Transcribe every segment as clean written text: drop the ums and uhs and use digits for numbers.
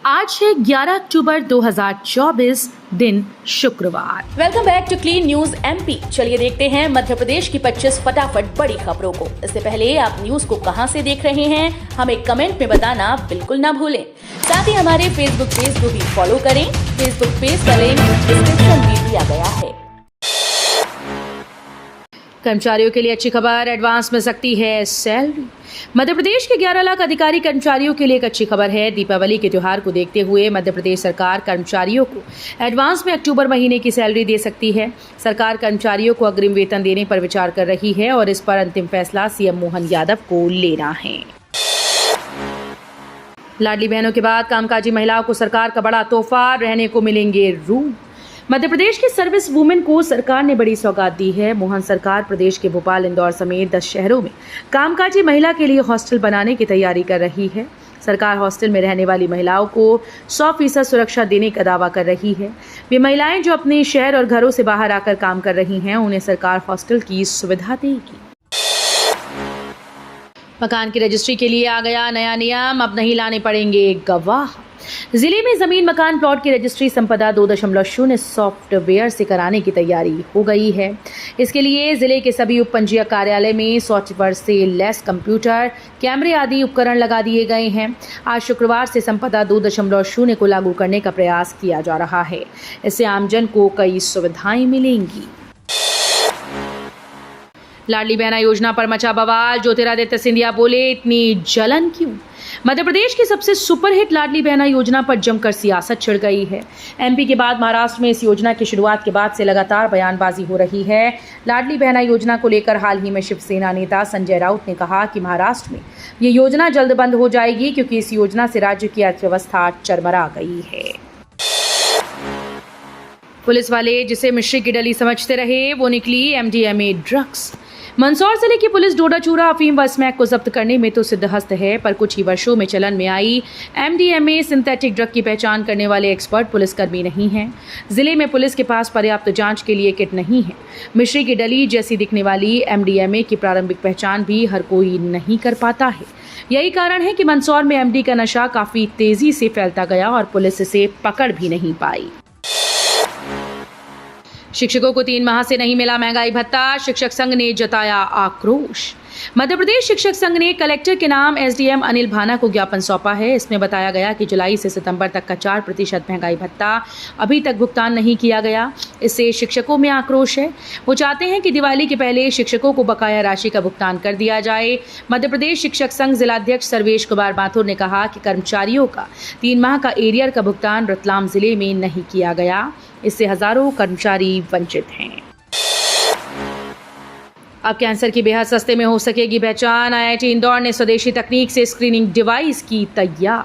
आज है 11 अक्टूबर 2024, दिन शुक्रवार। Welcome back to clean news MP. चलिए देखते हैं मध्य प्रदेश की 25 फटाफट बड़ी खबरों को। इससे पहले आप न्यूज को कहां से देख रहे हैं, हमें कमेंट में बताना बिल्कुल ना भूलें। साथ ही हमारे फेसबुक पेज को भी फॉलो करें। फेसबुक पेज का लिंक डिस्क्रिप्शन में दिया गया है। कर्मचारियों के लिए अच्छी खबर, एडवांस मिल सकती है सैलरी। मध्य प्रदेश के 11 लाख अधिकारी कर्मचारियों के लिए एक अच्छी खबर है। दीपावली के त्योहार को देखते हुए मध्य प्रदेश सरकार कर्मचारियों को एडवांस में अक्टूबर महीने की सैलरी दे सकती है। सरकार कर्मचारियों को अग्रिम वेतन देने पर विचार कर रही है और इस पर अंतिम फैसला सीएम मोहन यादव को लेना है। लाडली बहनों के बाद कामकाजी महिलाओं को सरकार का बड़ा तोहफा, रहने को मिलेंगे रूम। मध्य प्रदेश की सर्विस वुमेन को सरकार ने बड़ी सौगात दी है। मोहन सरकार प्रदेश के भोपाल, इंदौर समेत 10 शहरों में कामकाजी महिला के लिए हॉस्टल बनाने की तैयारी कर रही है। सरकार हॉस्टल में रहने वाली महिलाओं को 100% सुरक्षा देने का दावा कर रही है। वे महिलाएं जो अपने शहर और घरों से बाहर आकर काम कर रही हैं, उन्हें सरकार हॉस्टल की सुविधा देगी। मकान की रजिस्ट्री के लिए आ गया नया नियम, अब नहीं लाने पड़ेंगे गवाह। जिले में जमीन, मकान, प्लॉट की रजिस्ट्री संपदा 2.0 सॉफ्टवेयर से कराने की तैयारी हो गई है। इसके लिए जिले के सभी उप पंजीयक कार्यालय में सॉफ्टवेयर से लैस कंप्यूटर, कैमरे आदि उपकरण लगा दिए गए हैं। आज शुक्रवार से संपदा 2.0 को लागू करने का प्रयास किया जा रहा है। इससे आमजन को कई सुविधाएं मिलेंगी। लाडली बहना योजना पर मचा बवाल, ज्योतिरादित्य सिंधिया बोले, इतनी जलन क्यों? मध्य प्रदेश की सबसे सुपरहिट लाडली बहना योजना पर जमकर सियासत छिड़ गई है। एमपी के बाद महाराष्ट्र में इस योजना की शुरुआत के बाद से लगातार बयानबाजी हो रही है। लाडली बहना योजना को लेकर हाल ही में शिवसेना नेता संजय राउत ने कहा कि महाराष्ट्र में ये योजना जल्द बंद हो जाएगी, क्योंकि इस योजना से राज्य की अर्थव्यवस्था चरमरा गई है। पुलिस वाले जिसे मिश्री की डली समझते रहे, वो निकली एमडीएमए ड्रग्स। मंदसौर जिले की पुलिस डोडा चूरा, अफीम व स्मैक को जब्त करने में तो सिद्धहस्त है, पर कुछ ही वर्षों में चलन में आई एमडीएमए सिंथेटिक ड्रग की पहचान करने वाले एक्सपर्ट पुलिसकर्मी नहीं हैं। जिले में पुलिस के पास पर्याप्त जांच के लिए किट नहीं है। मिश्री की डली जैसी दिखने वाली एमडीएमए की प्रारंभिक पहचान भी हर कोई नहीं कर पाता है। यही कारण है कि मंदसौर में एमडी का नशा काफी तेजी से फैलता गया और पुलिस इसे पकड़ भी नहीं पाई। शिक्षकों को 3 माह से नहीं मिला महंगाई भत्ता, शिक्षक संघ ने जताया आक्रोश। मध्य प्रदेश शिक्षक संघ ने कलेक्टर के नाम एसडीएम अनिल भाना को ज्ञापन सौंपा है। इसमें बताया गया कि जुलाई से सितंबर तक का 4% महंगाई भत्ता अभी तक भुगतान नहीं किया गया। इससे शिक्षकों में आक्रोश है। वो चाहते हैं कि दिवाली के पहले शिक्षकों को बकाया राशि का भुगतान कर दिया जाए। मध्य प्रदेश शिक्षक संघ जिलाध्यक्ष सर्वेश कुमार माथुर ने कहा कि कर्मचारियों का 3 माह का एरियर का भुगतान रतलाम जिले में नहीं किया गया। इससे हजारों कर्मचारी वंचित हैं। अब कैंसर की बेहद सस्ते में हो सकेगी पहचान। आईआईटी इंदौर ने स्वदेशी तकनीक से स्क्रीनिंग डिवाइस की तैयार।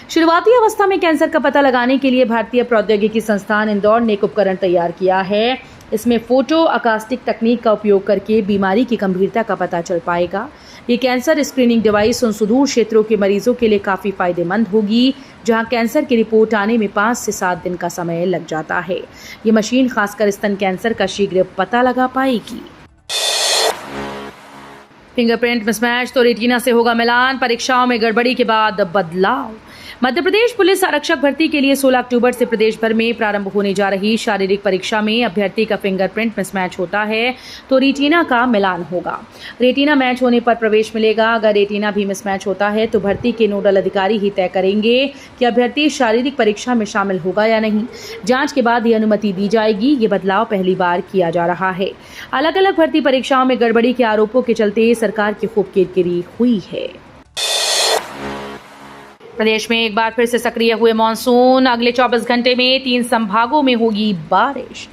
शुरुआती अवस्था में कैंसर का पता लगाने के लिए भारतीय प्रौद्योगिकी संस्थान इंदौर ने एक उपकरण तैयार किया है। इसमें फोटो अकास्टिक तकनीक का उपयोग करके बीमारी की गंभीरता का पता चल पाएगा। ये कैंसर स्क्रीनिंग डिवाइस उन सुदूर क्षेत्रों के मरीजों के लिए काफ़ी फायदेमंद होगी, जहां कैंसर की रिपोर्ट आने में 5 से 7 दिन का समय लग जाता है। ये मशीन खासकर स्तन कैंसर का शीघ्र पता लगा पाएगी। फिंगरप्रिंट मिसमैच तो रेटिना से होगा मिलान, परीक्षाओं में गड़बड़ी के बाद बदलाव। मध्य प्रदेश पुलिस आरक्षक भर्ती के लिए 16 अक्टूबर से प्रदेश भर में प्रारंभ होने जा रही शारीरिक परीक्षा में अभ्यर्थी का फिंगरप्रिंट मिसमैच होता है तो रेटिना का मिलान होगा। रेटिना मैच होने पर प्रवेश मिलेगा। अगर रेटिना भी मिसमैच होता है तो भर्ती के नोडल अधिकारी ही तय करेंगे कि अभ्यर्थी शारीरिक परीक्षा में शामिल होगा या नहीं। जांच के बाद ही अनुमति दी जाएगी। ये बदलाव पहली बार किया जा रहा है। अलग अलग भर्ती परीक्षाओं में गड़बड़ी के आरोपों के चलते सरकार की खूब किरकिरी हुई है। प्रदेश में एक बार फिर से सक्रिय हुए मॉनसून। अगले 24 घंटे में 3 संभागों में होगी बारिश।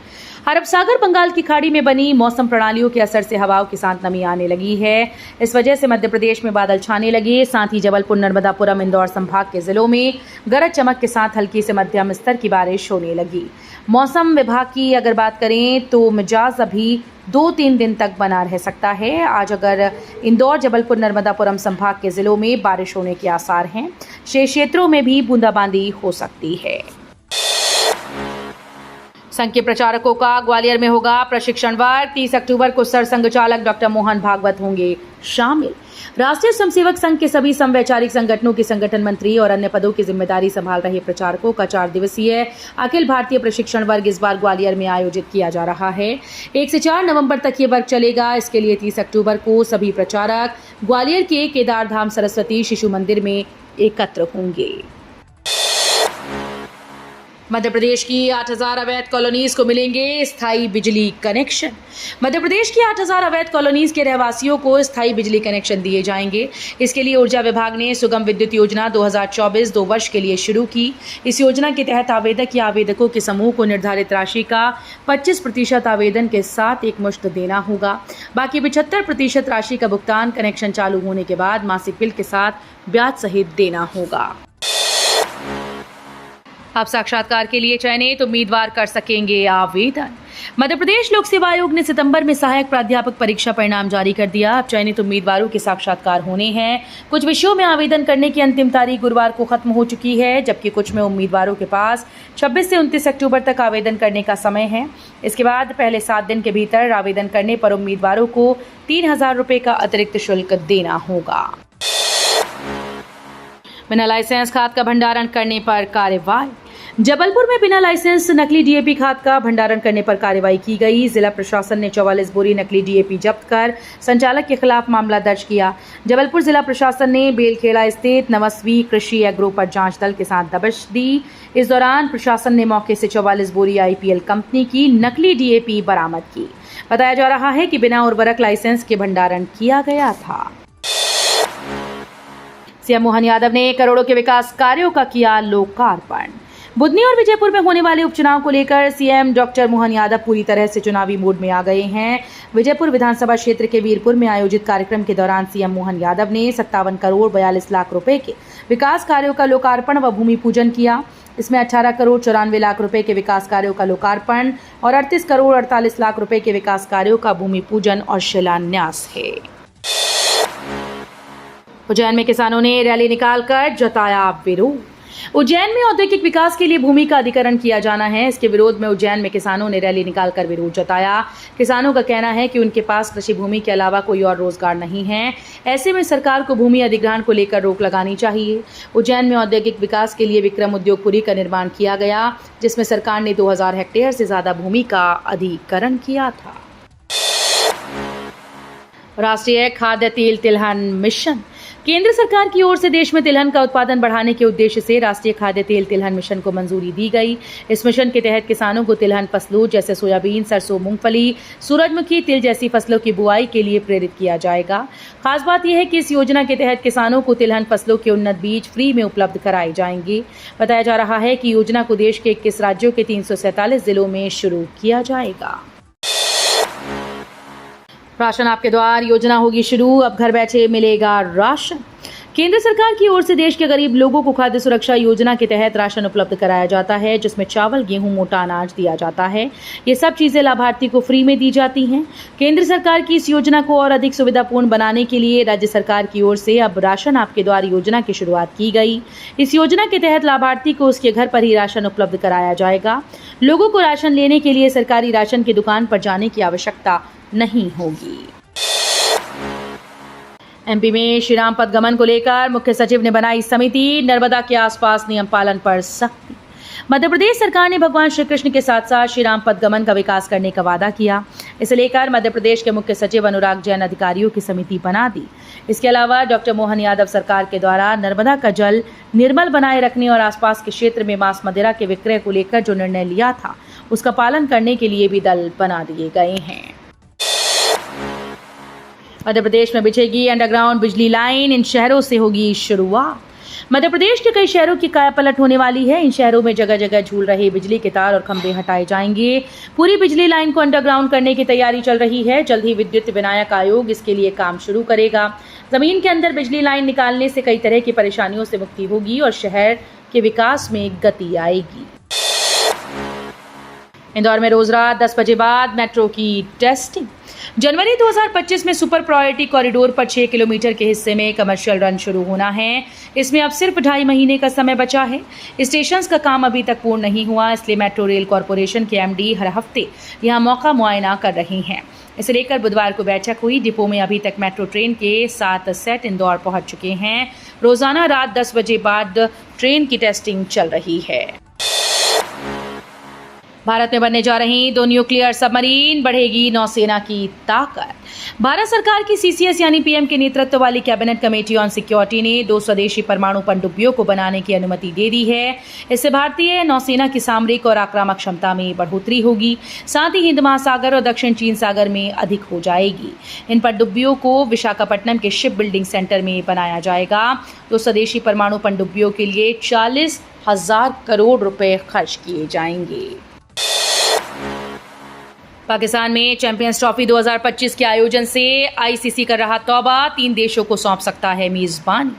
अरब सागर, बंगाल की खाड़ी में बनी मौसम प्रणालियों के असर से हवाओं के साथ नमी आने लगी है। इस वजह से मध्य प्रदेश में बादल छाने लगे। साथ ही जबलपुर, नर्मदापुरम, इंदौर संभाग के जिलों में गरज चमक के साथ हल्की से मध्यम स्तर की बारिश होने लगी। मौसम विभाग की अगर बात करें तो मिजाज अभी 2-3 दिन तक बना रह सकता है। आज अगर इंदौर, जबलपुर, नर्मदापुरम संभाग के जिलों में बारिश होने के आसार हैं। शेष क्षेत्रों में भी बूंदाबांदी हो सकती है। संघ के प्रचारकों का ग्वालियर में होगा प्रशिक्षण वर्ग। 30 अक्टूबर को सरसंघ चालक डॉक्टर मोहन भागवत होंगे शामिल। राष्ट्रीय स्वयंसेवक संघ के सभी समवैचारिक संगठनों के संगठन मंत्री और अन्य पदों की जिम्मेदारी संभाल रहे प्रचारकों का 4 दिवसीय अखिल भारतीय प्रशिक्षण वर्ग इस बार ग्वालियर में आयोजित किया जा रहा है। 1 से 4 नवंबर तक ये वर्ग चलेगा। इसके लिए 30 अक्टूबर को सभी प्रचारक ग्वालियर के केदारधाम सरस्वती शिशु मंदिर में एकत्र होंगे। मध्य प्रदेश की 8000 अवैध कॉलोनीज को मिलेंगे स्थायी बिजली कनेक्शन। मध्य प्रदेश की 8000 अवैध कॉलोनीज के रहवासियों को स्थायी बिजली कनेक्शन दिए जाएंगे। इसके लिए ऊर्जा विभाग ने सुगम विद्युत योजना 2024 2 वर्ष के लिए शुरू की। इस योजना के तहत आवेदक या आवेदकों के समूह को निर्धारित राशि का 25% आवेदन के साथ एकमुश्त देना होगा। बाकी 75% राशि का भुगतान कनेक्शन चालू होने के बाद मासिक बिल के साथ ब्याज सहित देना होगा। अब साक्षात्कार के लिए चयनित उम्मीदवार कर सकेंगे आवेदन। मध्य प्रदेश लोक सेवा आयोग ने सितंबर में सहायक प्राध्यापक परीक्षा परिणाम जारी कर दिया। अब चयनित उम्मीदवारों के साक्षात्कार होने हैं। कुछ विषयों में आवेदन करने की अंतिम तारीख गुरुवार को खत्म हो चुकी है, जबकि कुछ में उम्मीदवारों के पास 26 से 29 अक्टूबर तक आवेदन करने का समय है। इसके बाद पहले 7 दिन के भीतर आवेदन करने पर उम्मीदवारों को 3000 रुपये का अतिरिक्त शुल्क देना होगा। बिना लाइसेंस खाद का भंडारण करने पर कार्रवाई। जबलपुर में बिना लाइसेंस नकली डीएपी खाद का भंडारण करने पर कार्रवाई की गई। जिला प्रशासन ने 44 बोरी नकली डीएपी जब्त कर संचालक के खिलाफ मामला दर्ज किया। जबलपुर जिला प्रशासन ने बेलखेड़ा स्थित नमस्वी कृषि एग्रो पर जांच दल के साथ दबिश दी। इस दौरान प्रशासन ने मौके से 44 बोरी आईपीएल कंपनी की नकली डीएपी बरामद की। बताया जा रहा है कि बिना उर्वरक लाइसेंस के भंडारण किया गया था। सीएम मोहन यादव ने करोड़ों के विकास कार्यों का किया लोकार्पण। बुधनी और विजयपुर में होने वाले उपचुनाव को लेकर सीएम डॉक्टर मोहन यादव पूरी तरह से चुनावी मूड में आ गए हैं। विजयपुर विधानसभा क्षेत्र के वीरपुर में आयोजित कार्यक्रम के दौरान सीएम मोहन यादव ने 57 करोड़ 42 लाख रुपए के विकास कार्यों का लोकार्पण व भूमि पूजन किया। इसमें 18 करोड़ 94 लाख रुपए के विकास कार्यों का लोकार्पण और 38 करोड़ 48 लाख रुपए के विकास कार्यों का भूमि पूजन और शिलान्यास है। उज्जैन में किसानों ने रैली निकालकर जताया विरोध। उज्जैन में औद्योगिक विकास के लिए भूमि का अधिग्रहण किया जाना है। इसके विरोध में उज्जैन में किसानों ने रैली निकालकर विरोध जताया। किसानों का कहना है कि उनके पास कृषि भूमि के अलावा कोई और रोजगार नहीं है। ऐसे में सरकार को भूमि अधिग्रहण को लेकर रोक लगानी चाहिए। उज्जैन में औद्योगिक विकास के लिए विक्रम उद्योगपुरी का निर्माण किया गया, जिसमें सरकार ने 2000 हेक्टेयर से ज्यादा भूमि का अधिग्रहण किया था। राष्ट्रीय खाद्य तेल तिलहन मिशन। केंद्र सरकार की ओर से देश में तिलहन का उत्पादन बढ़ाने के उद्देश्य से राष्ट्रीय खाद्य तेल तिलहन मिशन को मंजूरी दी गई। इस मिशन के तहत किसानों को तिलहन फसलों जैसे सोयाबीन, सरसों, मूंगफली, सूरजमुखी, तिल जैसी फसलों की बुआई के लिए प्रेरित किया जाएगा। खास बात यह है कि इस योजना के तहत किसानों को तिलहन फसलों के उन्नत बीज फ्री में उपलब्ध कराए जाएंगे। बताया जा रहा है कि योजना को देश के 21 राज्यों के 347 जिलों में शुरू किया जाएगा। राशन आपके द्वार योजना होगी शुरू। अब घर बैठे मिलेगा राशन। केंद्र सरकार की ओर से देश के गरीब लोगों को खाद्य सुरक्षा योजना के तहत राशन उपलब्ध कराया जाता है, जिसमें चावल, गेहूं, मोटा अनाज दिया जाता है। ये सब चीजें लाभार्थी को फ्री में दी जाती हैं। केंद्र सरकार की इस योजना को और अधिक सुविधापूर्ण बनाने के लिए राज्य सरकार की ओर से अब राशन आपके द्वार योजना की शुरुआत की गई। इस योजना के तहत लाभार्थी को उसके घर पर ही राशन उपलब्ध कराया जाएगा। लोगों को राशन लेने के लिए सरकारी राशन की दुकान पर जाने की आवश्यकता नहीं होगी। एमपी में श्री राम पथ गमन को लेकर मुख्य सचिव ने बनाई समिति। नर्मदा के आसपास नियम पालन पर सख्ती। मध्य प्रदेश सरकार ने भगवान श्री कृष्ण के साथ साथ श्री राम पथ गमन का विकास करने का वादा किया। इसे लेकर मध्य प्रदेश के मुख्य सचिव अनुराग जैन अधिकारियों की समिति बना दी। इसके अलावा डॉक्टर मोहन यादव सरकार के द्वारा नर्मदा का जल निर्मल बनाए रखने और आसपास के क्षेत्र में मांस मदिरा के विक्रय को लेकर जो निर्णय लिया था, उसका पालन करने के लिए भी दल बना दिए गए हैं। मध्य प्रदेश में बिछेगी अंडरग्राउंड बिजली लाइन। इन शहरों से होगी शुरुआत। मध्य प्रदेश के कई शहरों की कायापलट होने वाली है। इन शहरों में जगह जगह झूल रहे बिजली के तार और खंभे हटाए जाएंगे। पूरी बिजली लाइन को अंडरग्राउंड करने की तैयारी चल रही है। जल्द ही विद्युत विनायक आयोग इसके लिए काम शुरू करेगा। जमीन के अंदर बिजली लाइन निकालने से कई तरह की परेशानियों से मुक्ति होगी और शहर के विकास में गति आएगी। इंदौर में रोज रात 10 बजे बाद मेट्रो की टेस्टिंग। जनवरी 2025 में सुपर प्रायोरिटी कॉरिडोर पर 6 किलोमीटर के हिस्से में कमर्शियल रन शुरू होना है। इसमें अब सिर्फ 2.5 महीने का समय बचा है। स्टेशंस का काम अभी तक पूर्ण नहीं हुआ, इसलिए मेट्रो रेल कॉरपोरेशन के एमडी हर हफ्ते यहां मौका मुआयना कर रहे हैं। इसे लेकर बुधवार को बैठक हुई। डिपो में अभी तक मेट्रो ट्रेन के 7 सेट इंदौर पहुंच चुके हैं। रोजाना रात 10 बजे बाद ट्रेन की टेस्टिंग चल रही है। भारत में बनने जा रही 2 न्यूक्लियर सबमरीन, बढ़ेगी नौसेना की ताकत। भारत सरकार की सीसीएस यानी पीएम के नेतृत्व वाली कैबिनेट कमेटी ऑन सिक्योरिटी ने 2 स्वदेशी परमाणु पनडुब्बियों को बनाने की अनुमति दे दी है। इससे भारतीय नौसेना की सामरिक और आक्रामक क्षमता में बढ़ोतरी होगी, साथ ही हिंद महासागर और दक्षिण चीन सागर में अधिक हो जाएगी। इन पनडुब्बियों को विशाखापट्टनम के शिप बिल्डिंग सेंटर में बनाया जाएगा। 2 स्वदेशी परमाणु पनडुब्बियों के लिए 40,000 करोड़ रुपए खर्च किए जाएंगे। पाकिस्तान में चैंपियंस ट्रॉफी 2025 के आयोजन से आईसीसी कर रहा तौबा, 3 देशों को सौंप सकता है मेजबानी।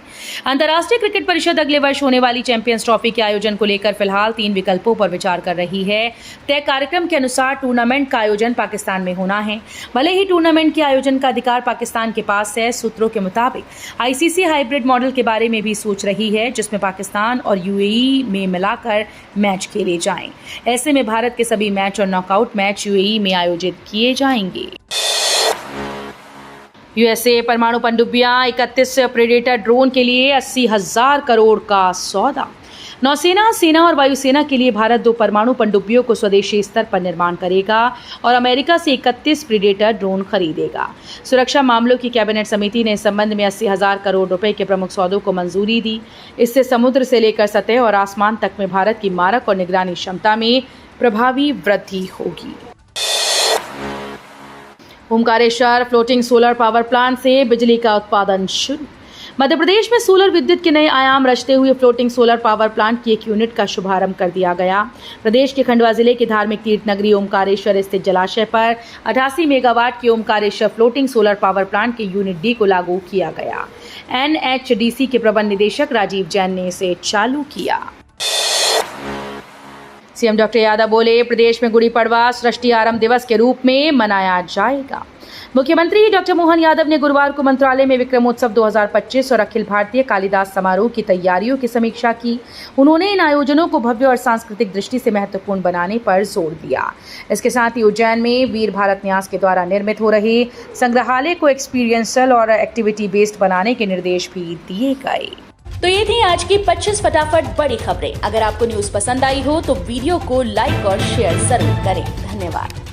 अंतर्राष्ट्रीय क्रिकेट परिषद अगले वर्ष होने वाली चैंपियंस ट्रॉफी के आयोजन को लेकर फिलहाल 3 विकल्पों पर विचार कर रही है। तय कार्यक्रम के अनुसार टूर्नामेंट का आयोजन पाकिस्तान में होना है। भले ही टूर्नामेंट के आयोजन का अधिकार पाकिस्तान के पास है, सूत्रों के मुताबिक आईसीसी हाइब्रिड मॉडल के बारे में भी सोच रही है, जिसमें पाकिस्तान और यूएई में मिलाकर मैच खेले जाएं। ऐसे में भारत के सभी मैच और नॉकआउट मैच यूएई में आयोजित किए जाएंगे। यूएसए परमाणु पनडुब्बियां 31 प्रेडेटर ड्रोन के लिए 80,000 करोड़ का सौदा। नौसेना, सेना और वायुसेना के लिए भारत 2 परमाणु पनडुब्बियों को स्वदेशी स्तर पर निर्माण करेगा और अमेरिका से 31 प्रेडेटर ड्रोन खरीदेगा। सुरक्षा मामलों की कैबिनेट समिति ने इस संबंध में 80,000 करोड़ रुपए के प्रमुख सौदों को मंजूरी दी। इससे समुद्र से लेकर सतह और आसमान तक में भारत की मारक और निगरानी क्षमता में प्रभावी वृद्धि होगी। Omkareshwar floating solar power plant से बिजली का उत्पादन शुरू। मध्य प्रदेश में सोलर विद्युत के नए आयाम रचते हुए फ्लोटिंग सोलर पावर प्लांट की एक यूनिट का शुभारंभ कर दिया गया। प्रदेश के खंडवा जिले की धार्मिक तीर्थ नगरी ओमकारेश्वर स्थित जलाशय पर 88 मेगावाट की Omkareshwar floating solar power plant के यूनिट डी को लागू किया गया। एनएचडीसी के प्रबंध निदेशक राजीव जैन ने इसे चालू किया। सीएम डॉक्टर यादव बोले, प्रदेश में गुड़ी पड़वा सृष्टि आरंभ दिवस के रूप में मनाया जाएगा। मुख्यमंत्री डॉक्टर मोहन यादव ने गुरुवार को मंत्रालय में विक्रमोत्सव 2025 और अखिल भारतीय कालिदास समारोह की तैयारियों की समीक्षा की। उन्होंने इन आयोजनों को भव्य और सांस्कृतिक दृष्टि से महत्वपूर्ण बनाने पर जोर दिया। इसके साथ ही उज्जैन में वीर भारत न्यास के द्वारा निर्मित हो रहे संग्रहालय को एक्सपीरियंशियल और एक्टिविटी बेस्ड बनाने के निर्देश भी दिए गए। तो ये थी आज की 25 फटाफट बड़ी खबरें। अगर आपको न्यूज पसंद आई हो तो वीडियो को लाइक और शेयर जरूर करें। धन्यवाद।